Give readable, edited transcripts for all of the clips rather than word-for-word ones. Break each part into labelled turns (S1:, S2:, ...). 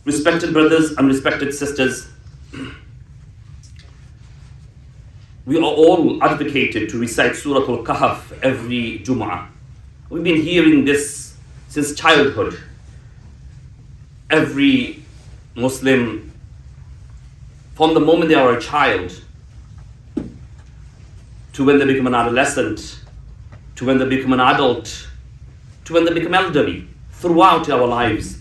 S1: Respected brothers and respected sisters, we are all advocated to recite Surah Al Kahf every Jummah. We've been hearing this since childhood. Every Muslim, from the moment they are a child, to when they become an adolescent, to when they become an adult, to when they become elderly, throughout our lives,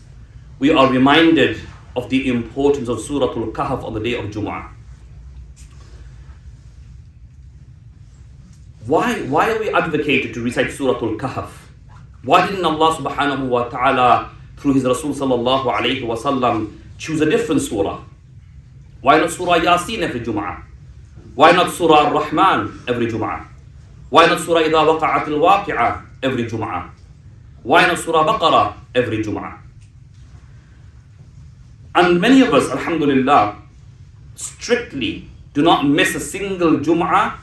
S1: we are reminded of the importance of Surah Al Kahf on the day of Jummah. Why are we advocated to recite Surah Al Kahf? Why didn't Allah subhanahu wa ta'ala, through His Rasul sallallahu alayhi wa sallam, choose a different surah? Why not Surah Yasin every Jum'ah? Why not Surah Ar-Rahman every Jum'ah? Why not Surah Idha Waqa'at al-Waqi'ah every Jum'ah? Why not Surah Baqarah every Jum'ah? And many of us, alhamdulillah, strictly do not miss a single Jum'ah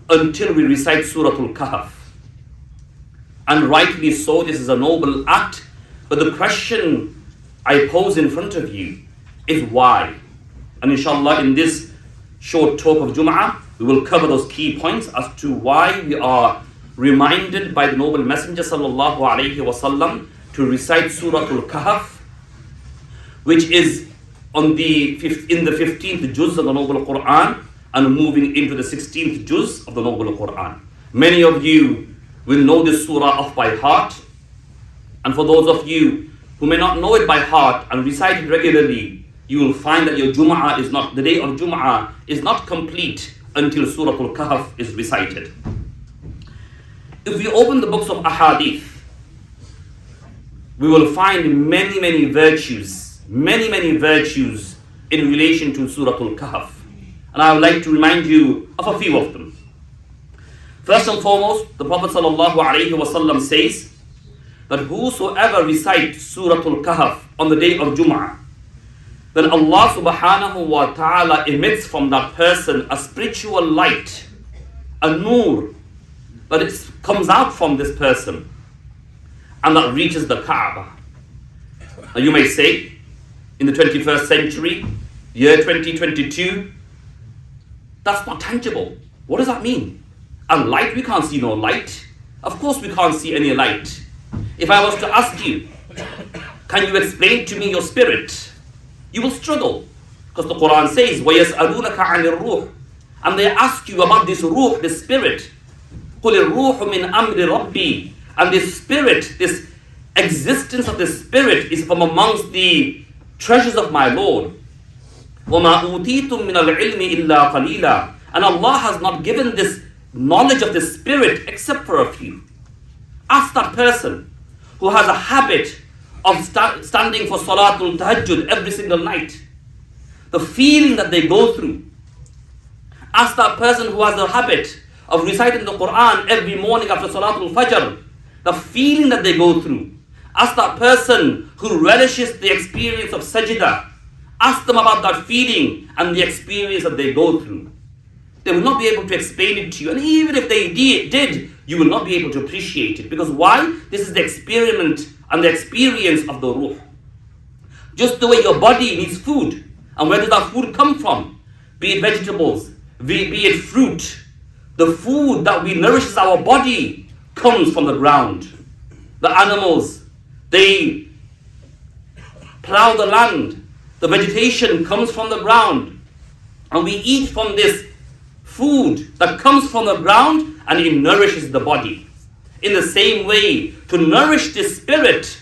S1: until we recite Surah Al Kahf. And rightly so, this is a noble act. But the question I pose in front of you is why? And inshallah, in this short talk of Jum'ah, we will cover those key points as to why we are reminded by the noble Messenger sallallahu alayhi wasallam to recite Surah Al Kahf, which is in the 15th juz of the Noble Quran and moving into the 16th juz of the Noble Quran. Many of you will know this surah off by heart, and for those of you who may not know it by heart and recite it regularly, you will find that your Jum'ah is not, the day of Jum'ah is not complete until Surah Al Kahf is recited. If we open the books of Ahadith, we will find many virtues in relation to Surah Al Kahf. And I would like to remind you of a few of them. First and foremost, the Prophet ﷺ says that whosoever recites Surah Al Kahf on the day of Jum'ah, then Allah subhanahu wa ta'ala emits from that person a spiritual light, a nur, that comes out from this person and that reaches the Kaaba. Now you may say, in the 21st century, year 2022, that's not tangible. What does that mean? A light? We can't see no light. Of course we can't see any light. If I was to ask you, can you explain to me your spirit? You will struggle. Because the Quran says, وَيَسْأَلُونَكَ عَنِ الرُّوحِ, and they ask you about this ruh, this spirit. قُلِ الرُّوحُ مِنْ أَمْرِ رَبِّي, and this spirit, this existence of this spirit is from amongst the treasures of my Lord. وَمَا أُوتِيتُم مِّنَ الْعِلْمِ إِلَّا قَلِيلًا, and Allah has not given this knowledge of the spirit except for a few. Ask that person who has a habit of standing for Salatul Tahajjud every single night, the feeling that they go through. Ask that person who has a habit of reciting the Quran every morning after Salatul Fajr, the feeling that they go through. Ask that person who relishes the experience of sajda. Ask them about that feeling and the experience that they go through. They will not be able to explain it to you. And even if they did, you will not be able to appreciate it. Because why? This is the experiment and the experience of the ruh. Just the way your body needs food. And where does that food come from? Be it vegetables, be it fruit. The food that nourishes our body comes from the ground. The animals, they plow the land. The vegetation comes from the ground. And we eat from this food that comes from the ground, and it nourishes the body. In the same way, to nourish this spirit,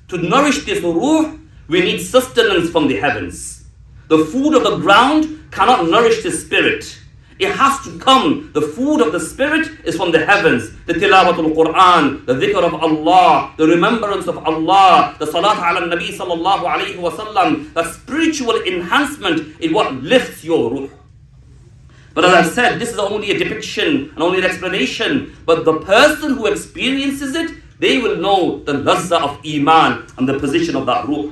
S1: to nourish this ruh, we need sustenance from the heavens. The food of the ground cannot nourish the spirit. It has to come. The food of the spirit is from the heavens. The tilawatul Quran, the dhikr of Allah, the remembrance of Allah, the salat ala nabi sallallahu alayhi wa sallam, that spiritual enhancement is what lifts your ruh. But as I've said, this is only a depiction and only an explanation. But the person who experiences it, they will know the lazza of iman and the position of that ruh.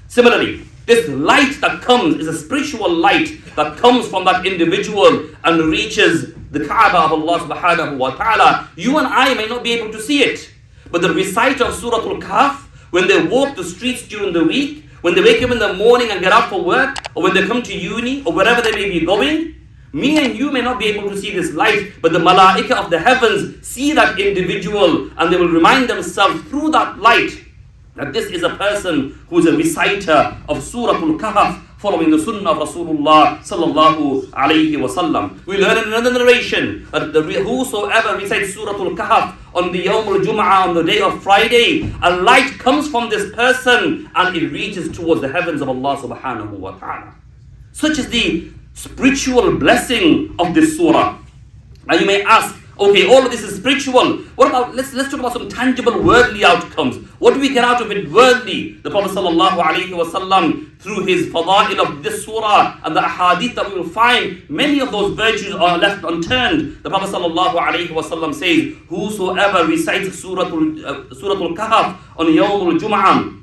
S1: Similarly, this light that comes is a spiritual light that comes from that individual and reaches the Kaaba of Allah subhanahu wa ta'ala. You and I may not be able to see it. But the reciter of Surah Al Kahf, when they walk the streets during the week, when they wake up in the morning and get out for work, or when they come to uni, or wherever they may be going, me and you may not be able to see this light, but the malaika of the heavens see that individual, and they will remind themselves through that light that this is a person who is a reciter of Surah Al Kahf, following the Sunnah of Rasulullah sallallahu alayhi wasallam. We learn in another narration that whosoever recites Surah Al Kahf on the Yawm al Jummah, on the day of Friday, a light comes from this person and it reaches towards the heavens of Allah subhanahu wa ta'ala. Such is the spiritual blessing of this surah. Now you may ask, okay, all of this is spiritual. What about, let's talk about some tangible worldly outcomes. What do we get out of it worldly? The Prophet sallallahu alaihi wasallam, through his fada'il of this surah and the ahadith that we will find, many of those virtues are left unturned. The Prophet sallallahu alaihi wasallam says, whosoever recites Surah Al Kahf on Yawm al Jum'ah,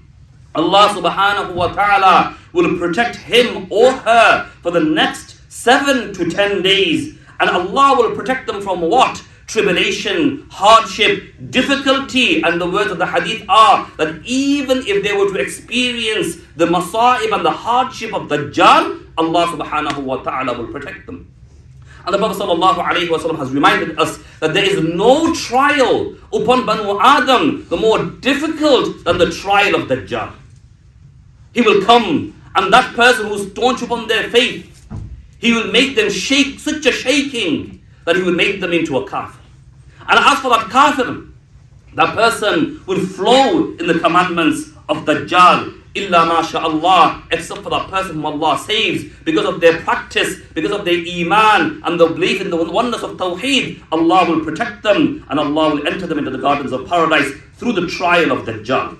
S1: Allah subhanahu wa ta'ala will protect him or her for the next 7 to 10 days. And Allah will protect them from what? Tribulation, hardship, difficulty. And the words of the hadith are that even if they were to experience the masa'ib and the hardship of Dajjal, Allah subhanahu wa ta'ala will protect them. And the Prophet sallallahu alayhi wasallam has reminded us that there is no trial upon Banu Adam the more difficult than the trial of Dajjal. He will come, and that person who is staunch upon their faith, he will make them shake, such a shaking that he will make them into a kafir. And as for that kafir, that person will flow in the commandments of Dajjal, illa masha'Allah, except for that person whom Allah saves because of their practice, because of their iman and the belief in the oneness of Tawheed. Allah will protect them and Allah will enter them into the gardens of paradise through the trial of Dajjal.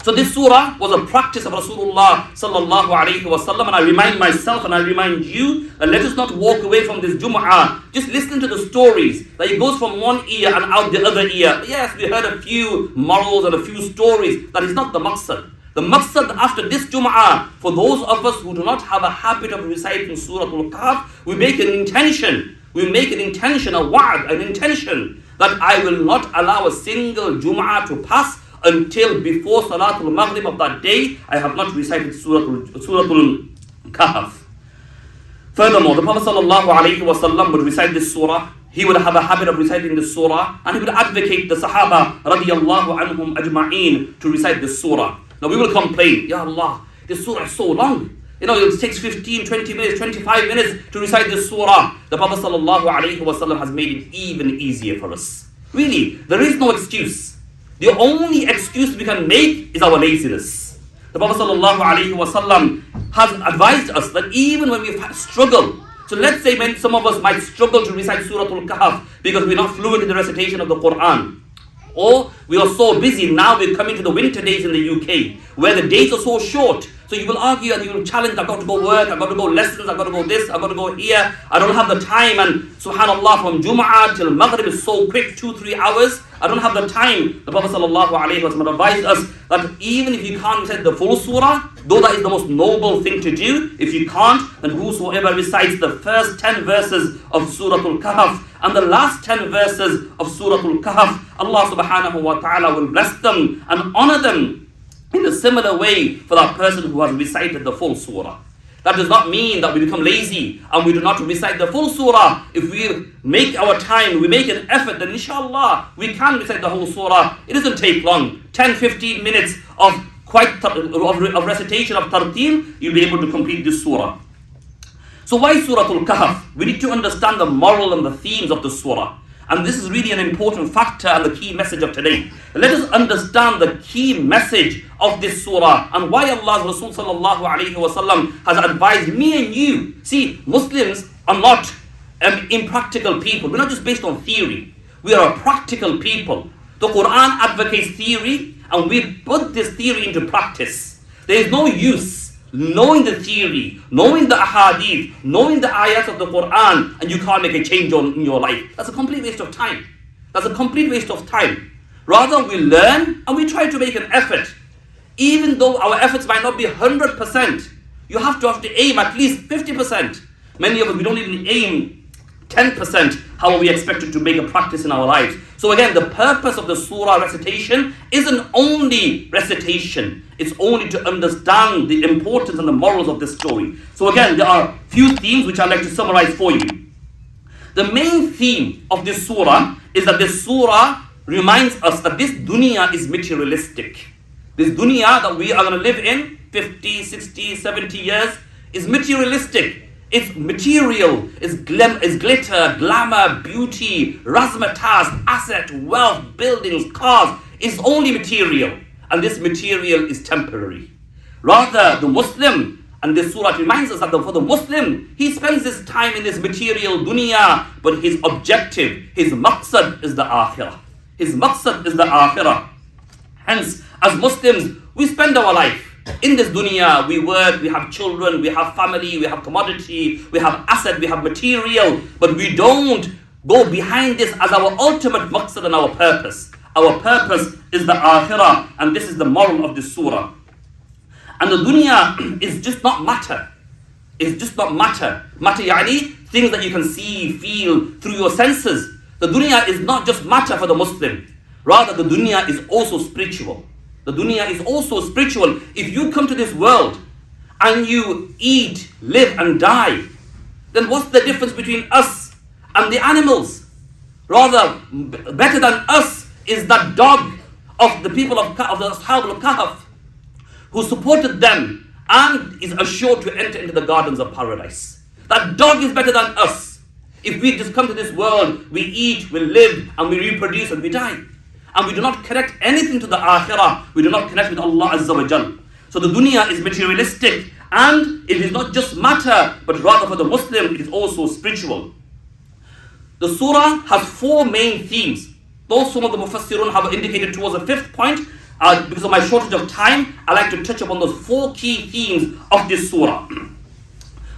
S1: So this surah was a practice of Rasulullah sallallahu alayhi wasallam, and I remind myself and I remind you that let us not walk away from this Jum'ah just listening to the stories, that it goes from one ear and out the other ear. Yes, we heard a few morals and a few stories. That is not the maqsad. The maqsad after this Jum'ah, for those of us who do not have a habit of reciting Surah Al Kahf, we make an intention, a wa'd, an intention that I will not allow a single Jum'ah to pass until before Salatul Maghrib of that day, I have not recited Surah Al Kahf. Furthermore, the Prophet sallallahu alaihi wasallam would recite this surah. He would have a habit of reciting this surah, and he would advocate the Sahaba radiyallahu anhum ajma'een to recite this surah. Now we will complain, Ya Allah, this surah is so long. It takes 15, 20 minutes, 25 minutes to recite this surah. The Prophet sallallahu alaihi wasallam has made it even easier for us. Really, there is no excuse. The only excuse we can make is our laziness. The Prophet ﷺ has advised us that even when we struggle, so let's say when some of us might struggle to recite Surah Al Kahf because we're not fluent in the recitation of the Quran, or we are so busy now, we're coming to the winter days in the UK, where the days are so short. So you will argue and you will challenge, I've got to go work, I've got to go lessons, I've got to go this, I've got to go here, I don't have the time, and subhanAllah, from Jum'ah till Maghrib is so quick, 2-3 hours, I don't have the time. The Prophet ﷺ advised us that even if you can't recite the full surah, though that is the most noble thing to do, if you can't, then whosoever recites the first 10 verses of Surah Al Kahf and the last 10 verses of Surah Al Kahf, Allah subhanahu wa ta'ala will bless them and honor them in a similar way for that person who has recited the full surah. That does not mean that we become lazy and we do not recite the full surah. If we make our time, we make an effort, then inshallah we can recite the whole surah. It doesn't take long. 10-15 minutes of recitation of tartil, you'll be able to complete this surah. So why Surah Al Kahf? We need to understand the moral and the themes of the surah. And this is really an important factor and the key message of today. Let us understand the key message of this surah and why Allah's Rasul sallallahu alayhi wasallam has advised me and you. See, Muslims are not impractical people. We're not just based on theory. We are a practical people. The Quran advocates theory and we put this theory into practice. There is no use knowing the theory, knowing the ahadith, knowing the ayats of the Quran, and you can't make a change in your life. That's a complete waste of time. Rather, we learn and we try to make an effort. Even though our efforts might not be 100%, you have to aim at least 50%. Many of us, we don't even aim 10%, how are we expected to make a practice in our lives? So again, the purpose of the surah recitation isn't only recitation. It's only to understand the importance and the morals of this story. So again, there are few themes which I'd like to summarize for you. The main theme of this surah is that this surah reminds us that this dunya is materialistic. This dunya that we are going to live in 50, 60, 70 years is materialistic. It's material, it's glitter, glamour, beauty, razzmatazz, asset, wealth, buildings, cars. It's only material. And this material is temporary. Rather, the Muslim, and this surah reminds us that for the Muslim, he spends his time in this material dunya, but his objective, his maqsad is the akhirah. His maqsad is the akhirah. Hence, as Muslims, we spend our life in this dunya. We work, we have children, we have family, we have commodity, we have asset, we have material, but we don't go behind this as our ultimate maqsad and our purpose. Our purpose is the akhirah, and this is the moral of this surah. And the dunya is just not matter. It's just not matter. Matter yani, things that you can see, feel through your senses. The dunya is not just matter for the Muslim. Rather, the dunya is also spiritual. The dunya is also spiritual. If you come to this world and you eat, live and die, then what's the difference between us and the animals? Rather, better than us is that dog of the people of the Ashab Al Kahf, who supported them and is assured to enter into the gardens of paradise. That dog is better than us. If we just come to this world, we eat, we live, and we reproduce and we die. And we do not connect anything to the akhirah. We do not connect with Allah Azza wa Jal. So the dunya is materialistic, and it is not just matter, but rather for the Muslim, it is also spiritual. The surah has four main themes. Though some of the Mufassirun have indicated towards a fifth point, because of my shortage of time, I like to touch upon those four key themes of this surah.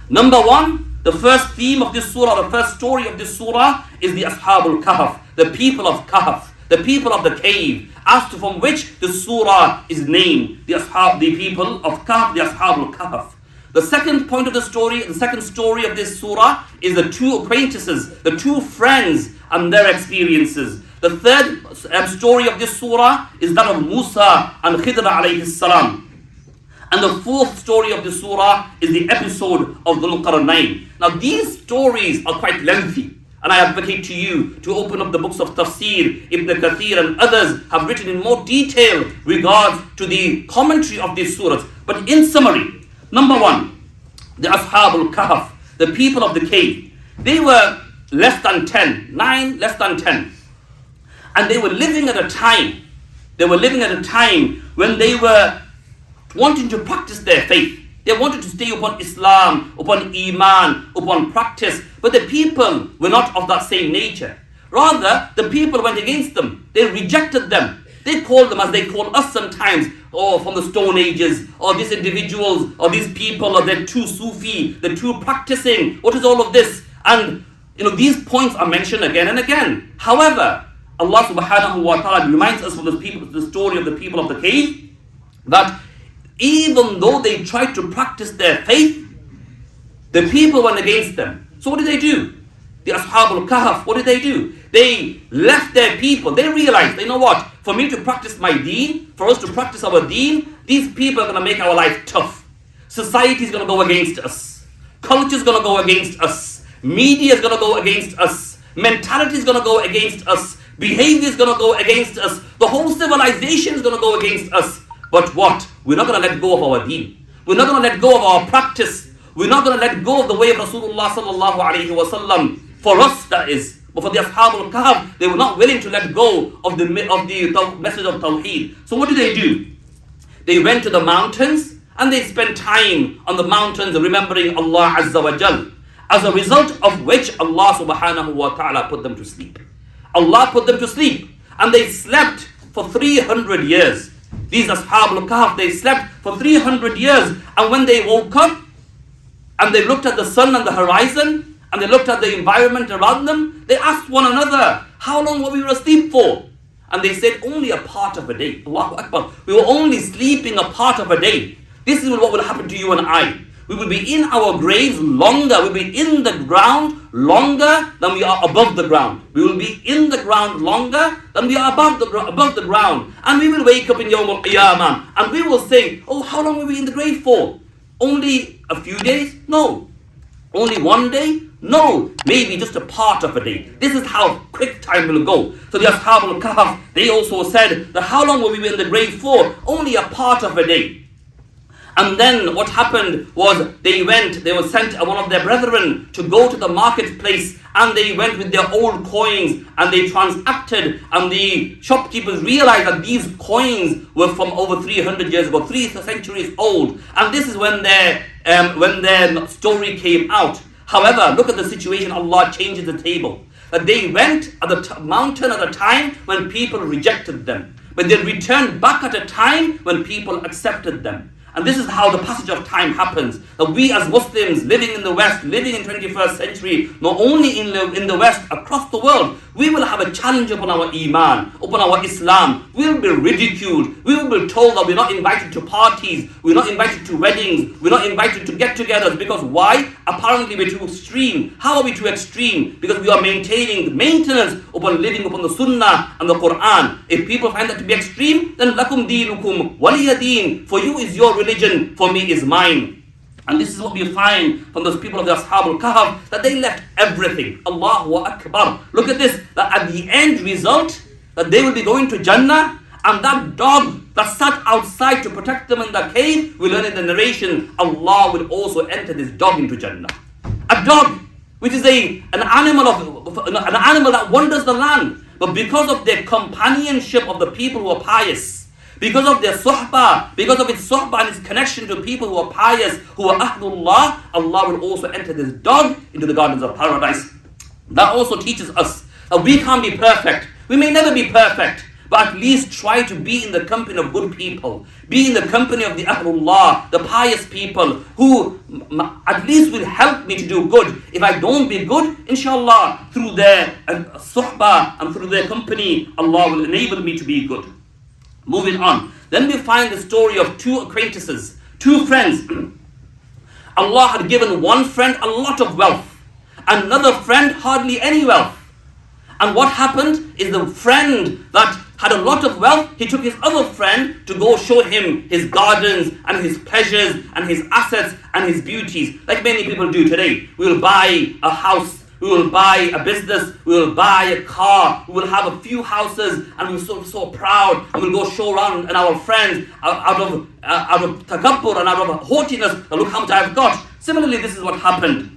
S1: Number one, the first theme of this surah, the first story of this surah is the Ashab Al Kahf, the people of Kahf, the people of the cave, as to from which the surah is named, the people of Kahf, the Ashab Al Kahf. The second point of the story, the second story of this surah is the two acquaintances, the two friends and their experiences. The third story of this surah is that of Musa and Khidr alayhi salam. And the fourth story of this surah is the episode of Dhul Qarnayn. Now these stories are quite lengthy, and I advocate to you to open up the books of Tafsir. Ibn Kathir and others have written in more detail regards to the commentary of these surahs. But in summary, number one, the Ashab Al Kahf, the people of the cave, they were less than 10, 9 less than 10. And they were living at a time when they were wanting to practice their faith. They wanted to stay upon Islam, upon Iman, upon practice. But the people were not of that same nature. Rather, the people went against them. They rejected them. They called them as they call us sometimes, from the Stone Ages, or these individuals, or these people, or they're too Sufi, they're too practicing. What is all of this? And these points are mentioned again and again. However, Allah subhanahu wa ta'ala reminds us from the story of the people of the cave that even though they tried to practice their faith, the people went against them. So what did they do? The Ashab Al Kahf, what did they do? They left their people. They realized, you know what? For me to practice my deen, for us to practice our deen, these people are going to make our life tough. Society is going to go against us. Culture is going to go against us. Media is going to go against us. Mentality is going to go against us. Behavior is going to go against us. The whole civilization is going to go against us. But what? We're not going to let go of our deen. We're not going to let go of our practice. We're not going to let go of the way of Rasulullah sallallahu alayhi wa sallam. For us, that is. But for the Ashab Al Kahf, they were not willing to let go of the message of Tawheed. So what did they do? They went to the mountains and they spent time on the mountains remembering Allah Azza wa Jal. As a result of which Allah subhanahu wa ta'ala put them to sleep. Allah put them to sleep. And they slept for 300 years. These Ashab Al Kahf, they slept for 300 years. And when they woke up and they looked at the sun and the horizon, and they looked at the environment around them, they asked one another, how long were we asleep for? And they said, only a part of a day. Allahu Akbar. We were only sleeping a part of a day. This is what will happen to you and I. We will be in our graves longer. We will be in the ground longer than we are above the ground. We will be in the ground longer than we are above the ground. And we will wake up in Yawm al-Qiyamah and we will say, oh, how long were we in the grave for? Only a few days? No. Only one day? No. Maybe just a part of a day. This is how quick time will go. So the Ashab Al Kahf, they also said that how long were we in the grave for? Only a part of a day. And then what happened was they were sent one of their brethren to go to the marketplace, and they went with their old coins and they transacted, and the shopkeepers realized that these coins were from over 300 years ago, 3 centuries old. And this is when their story came out. However, look at the situation. Allah changes the table. That they went at the mountain at a time when people rejected them, but they returned back at a time when people accepted them. And this is how the passage of time happens. That we as Muslims living in the West, living in 21st century, not only in the West, across the world, we will have a challenge upon our Iman, upon our Islam. We will be ridiculed. We will be told that we're not invited to parties, we're not invited to weddings, we're not invited to get-togethers. Because why? Apparently we're too extreme. How are we too extreme? Because we are maintaining the maintenance upon living upon the Sunnah and the Quran. If people find that to be extreme, then lakum deenukum waliya deen. For you is your religion, for me is mine. And this is what we find from those people of the Ashab Al Kahf, that they left everything. Allahu Akbar. Look at this, that at the end result, that they will be going to Jannah, and that dog that sat outside to protect them in the cave, we learn in the narration, Allah will also enter this dog into Jannah. A dog, which is an animal that wanders the land, but because of their companionship of the people who are pious, because of their suhbah, because of its suhbah and its connection to people who are pious, who are ahlullah, Allah will also enter this dog into the gardens of paradise. That also teaches us that we can't be perfect. We may never be perfect, but at least try to be in the company of good people. Be in the company of the ahlullah, the pious people, who at least will help me to do good. If I don't be good, inshallah, through their suhbah and through their company, Allah will enable me to be good. Moving on. Then we find the story of 2 acquaintances, 2 friends. Allah had given one friend a lot of wealth, another friend hardly any wealth. And what happened is the friend that had a lot of wealth, he took his other friend to go show him his gardens and his pleasures and his assets and his beauties. Like many people do today. We will buy a house, we will buy a business, we will buy a car, we will have a few houses, and we're so proud, and we'll go show around and our friends out of takabbur and out of haughtiness, look how much I've got. Similarly, this is what happened.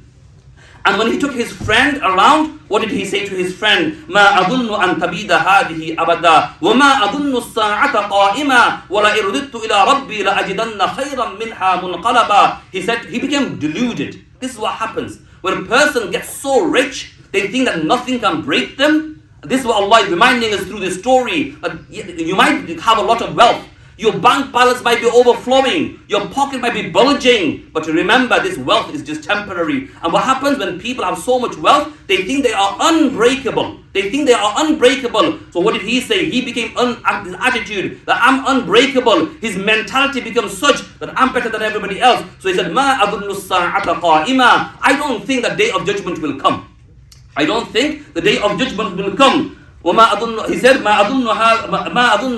S1: And when he took his friend around, what did he say to his friend? مَا أَظُنُّ أَن تَبِيدَ هَذِهِ أَبَدًا وَمَا أَظُنُّ السَّاعَةَ قَائِمًا وَلَئِنْ رُدِدتُّ إِلَىٰ رَبِّي لَأَجِدَنَّ خَيْرًا مِنْهَا مُنْقَلَبًا. He said, he became deluded. This is what happens. When a person gets so rich, they think that nothing can break them. This is what Allah is reminding us through this story. That you might have a lot of wealth. Your bank balance might be overflowing. Your pocket might be bulging. But remember, this wealth is just temporary. And what happens when people have so much wealth? They think they are unbreakable. They think they are unbreakable. So what did he say? He became his attitude that I'm unbreakable. His mentality becomes such that I'm better than everybody else. So he said, مَا أَظُنُّ السَّاعَةَ قَائِمًا. I don't think the day of judgment will come. I don't think the day of judgment will come. He said, مَا أَظُنُّ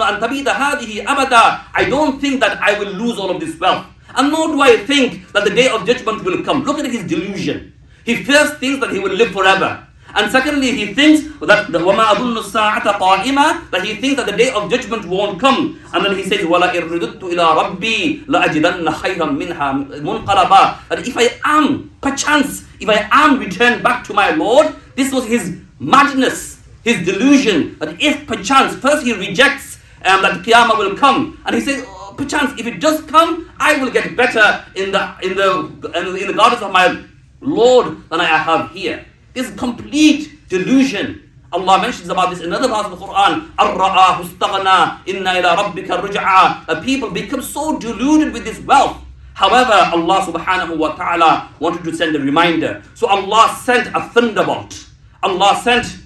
S1: أَن تَبِيدَ هَذِهِ أَبَدًا. I don't think that I will lose all of this wealth. And nor do I think that the day of judgment will come. Look at his delusion. He first thinks that he will live forever. And secondly, he thinks that وَمَا أَظُنُّ السَّاعَةَ قَائِمًا, that he thinks that the day of judgment won't come. And then he says, وَلَئِنْ رُدِدتُّ إِلَىٰ رَبِّي لَأَجِدَنَّ خَيْرًا مِنْهَا مُنْقَلَبًا. That if I am returned back to my Lord, this was his madness. His delusion, that if perchance, first he rejects that Qiyamah will come, and he says, oh, perchance if it does come, I will get better in the gardens of my Lord than I have here. This complete delusion. Allah mentions about this in another verse of the Quran. أَرَّآهُ اسْتَغْنَى إِنَّا إِلَىٰ رَبِّكَ الرُّجْعَىٰ. That people become so deluded with this wealth. However, Allah subhanahu wa ta'ala wanted to send a reminder. So Allah sent a thunderbolt. Allah sent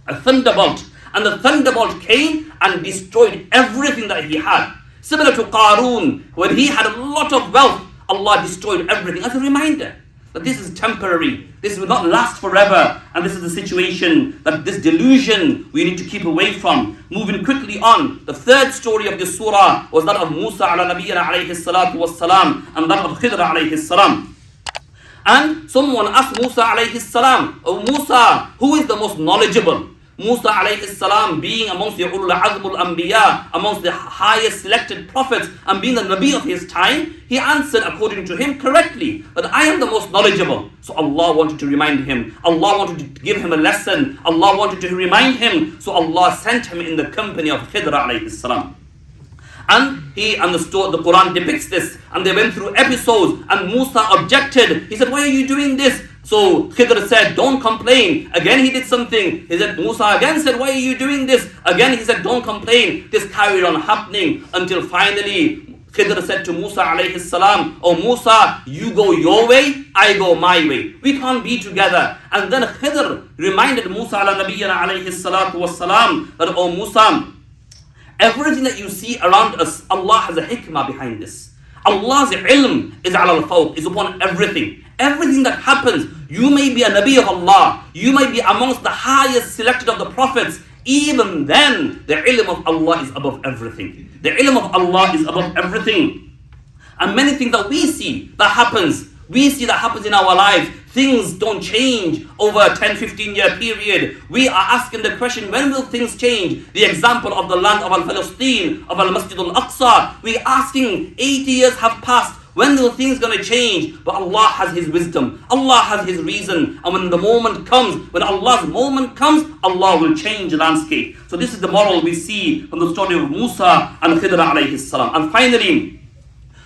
S1: a thunderbolt, and the thunderbolt came and destroyed everything that he had. Similar to Qarun, when he had a lot of wealth, Allah destroyed everything as a reminder that this is temporary, this will not last forever, and this is the situation, that this delusion we need to keep away from. Moving quickly on, the third story of this surah was that of Musa ala nabiyyina alayhi salatu was salam, and that of Khidr alayhi salam. And someone asked Musa alayhi salam, "Oh Musa, who is the most knowledgeable?" Musa alayhi salam, being amongst the ulul azmul anbiya, amongst the highest selected prophets, and being the nabi of his time, he answered according to him correctly, that I am the most knowledgeable. So Allah wanted to remind him, Allah wanted to give him a lesson, Allah wanted to remind him, so Allah sent him in the company of Khidr alayhi salam. And he understood, the Quran depicts this, and they went through episodes, and Musa objected. He said, "Why are you doing this?" So Khidr said, "Don't complain." Again he did something. He said, Musa again said, "Why are you doing this?" Again he said, "Don't complain." This carried on happening until finally Khidr said to Musa alayhi salam, "Oh Musa, you go your way, I go my way. We can't be together." And then Khidr reminded Musa ala nabiyyina alayhi salatu was salam that, "Oh Musa, everything that you see around us, Allah has a hikmah behind this. Allah's ilm is ala al-fawq, is upon everything. Everything that happens, you may be a Nabi of Allah, you may be amongst the highest selected of the prophets, even then the ilm of Allah is above everything. The ilm of Allah is above everything." And many things that we see that happens in our lives. Things don't change over a 10-15 year period. We are asking the question, when will things change? The example of the land of Al-Palestine, of Al-Masjid Al-Aqsa. We are asking, 80 years have passed. When will things going to change? But Allah has His wisdom. Allah has His reason. And when the moment comes, when Allah's moment comes, Allah will change the landscape. So this is the moral we see from the story of Musa and Khidr alayhi salam. And finally,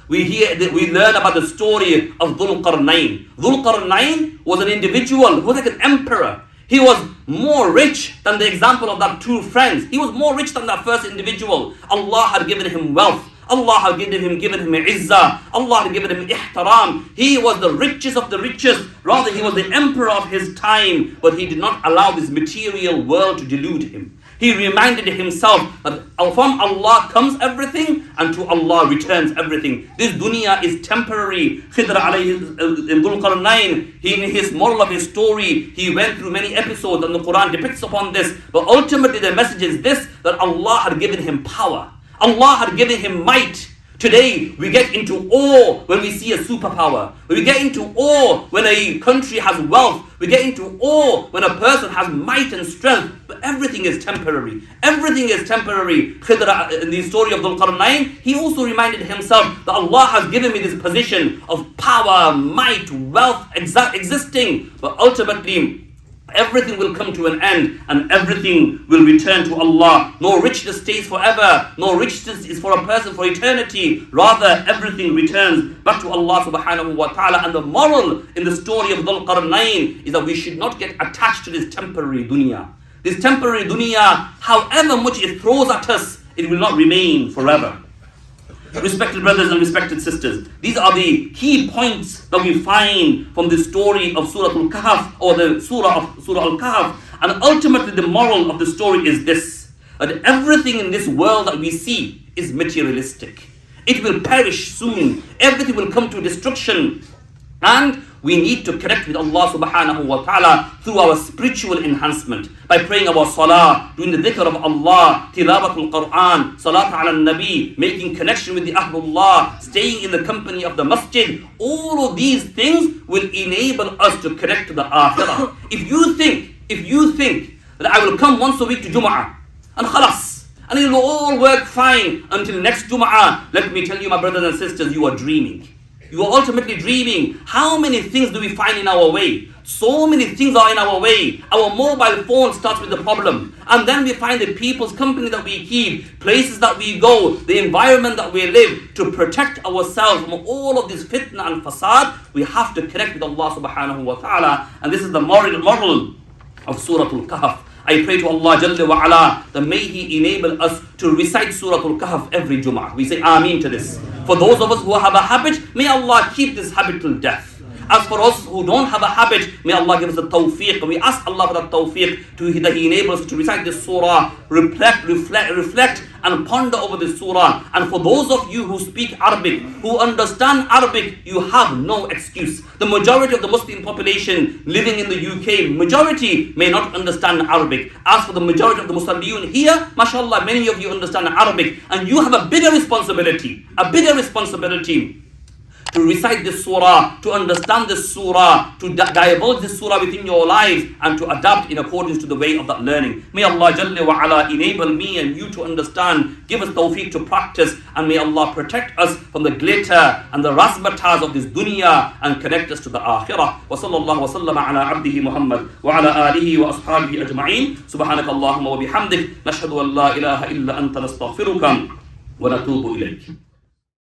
S1: we learn about the story of Dhul Qarnayn. Dhul Qarnayn was an individual who was like an emperor. He was more rich than the example of that two friends. He was more rich than that first individual. Allah had given him wealth. Allah had given him izzah. Allah had given him ihtaram. He was the richest of the richest. Rather, he was the emperor of his time. But he did not allow this material world to delude him. He reminded himself that from Allah comes everything, and to Allah returns everything. This dunya is temporary. Khidr alayhi Dhul Qarnayn, in his moral of his story, he went through many episodes, and the Quran depicts upon this. But ultimately the message is this, that Allah had given him power. Allah had given him might. Today, we get into awe when we see a superpower. We get into awe when a country has wealth. We get into awe when a person has might and strength. But everything is temporary. Everything is temporary. Khidr, in the story of Dhul Qarnayn, he also reminded himself that Allah has given me this position of power, might, wealth, existing. But ultimately, everything will come to an end, and everything will return to Allah. No richness stays forever. No richness is for a person for eternity. Rather, everything returns back to Allah subhanahu wa ta'ala. And the moral in the story of Dhul Qarnayn is that we should not get attached to this temporary dunya. This temporary dunya, however much it throws at us, it will not remain forever. Respected brothers and respected sisters, these are the key points that we find from the story of Surah Al Kahf, or the Surah of Surah Al Kahf. And ultimately the moral of the story is this, that everything in this world that we see is materialistic. It will perish soon. Everything will come to destruction. And we need to connect with Allah subhanahu wa ta'ala through our spiritual enhancement, by praying our salah, doing the dhikr of Allah, tilawatul Quran, salat ala nabi, making connection with the Ahlullah, staying in the company of the masjid. All of these things will enable us to connect to the akhirah. If you think that I will come once a week to Jummah and khalas, and it will all work fine until next Jummah, let me tell you, my brothers and sisters, you are dreaming. You are ultimately dreaming. How many things do we find in our way? So many things are in our way. Our mobile phone starts with the problem. And then we find the people's company that we keep, places that we go, the environment that we live. To protect ourselves from all of this fitna and fasad, we have to connect with Allah subhanahu wa ta'ala. And this is the moral of Surah Al Kahf. I pray to Allah Jalla wa Ala that may He enable us to recite Surah Al Kahf every Jummah. We say Ameen to this. For those of us who have a habit, may Allah keep this habit till death. As for us who don't have a habit, may Allah give us the tawfiq. We ask Allah for that tawfiq that He enables us to recite this surah, reflect and ponder over this surah. And for those of you who speak Arabic, who understand Arabic, you have no excuse. The majority of the Muslim population living in the UK, majority may not understand Arabic. As for the majority of the Musalliyun here, mashallah, many of you understand Arabic, and you have a bigger responsibility to recite this surah, to understand this surah, to divulge this surah within your lives, and to adapt in accordance to the way of that learning. May Allah Jalla wa Ala enable me and you to understand, give us tawfiq to practice, and may Allah protect us from the glitter and the razzmatazz of this dunya and connect us to the akhirah. Wa sallallahu wa sallama ala abdihi Muhammad wa ala alihi wa ashabihi ajma'in. Subhanaka Allahumma wa bihamdik. Nashhadu an la ilaha illa anta nastaghfiruka wa natubu ilayk.